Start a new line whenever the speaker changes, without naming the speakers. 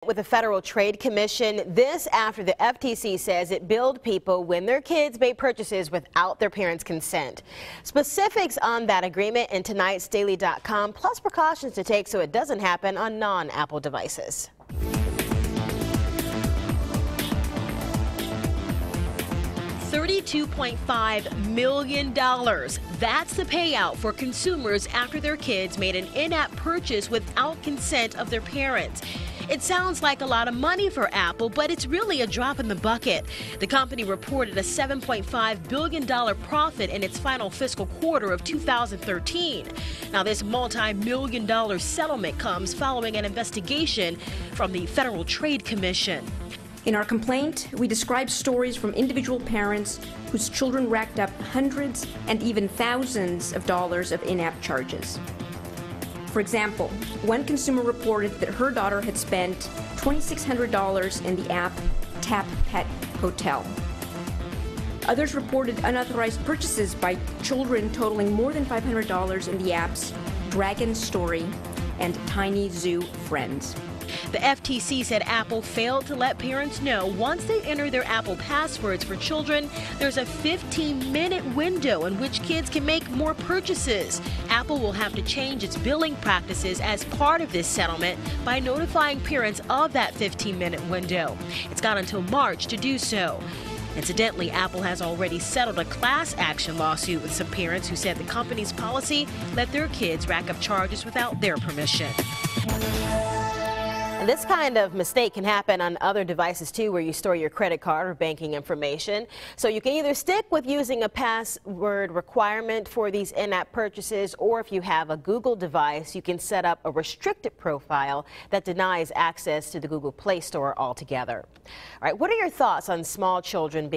With the Federal Trade Commission, this after the FTC says it billed people when their kids made purchases without their parents' consent. Specifics on that agreement in tonight's Daily.com, plus precautions to take so it doesn't happen on non-Apple devices.
$32.5 million. That's the payout for consumers after their kids made an in-app purchase without consent of their parents. It sounds like a lot of money for Apple, but it's really a drop in the bucket. The company reported a $7.5 billion profit in its final fiscal quarter of 2013. Now, this multi-million-dollar settlement comes following an investigation from the Federal Trade Commission.
In our complaint, we describe stories from individual parents whose children racked up hundreds and even thousands of dollars of in-app charges. For example, one consumer reported that her daughter had spent $2,600 in the app Tap Pet Hotel. Others reported unauthorized purchases by children totaling more than $500 in the apps Dragon Story and Tiny Zoo Friends.
The FTC said Apple failed to let parents know once they enter their Apple passwords for children, there's a 15-minute window in which kids can make more purchases. Apple will have to change its billing practices as part of this settlement by notifying parents of that 15-minute window. It's got until March to do so. Incidentally, Apple has already settled a class action lawsuit with some parents who said the company's policy let their kids rack up charges without their permission.
And this kind of mistake can happen on other devices too, where you store your credit card or banking information. So you can either stick with using a password requirement for these in-app purchases, or if you have a Google device, you can set up a restricted profile that denies access to the Google Play Store altogether. All right, what are your thoughts on small children being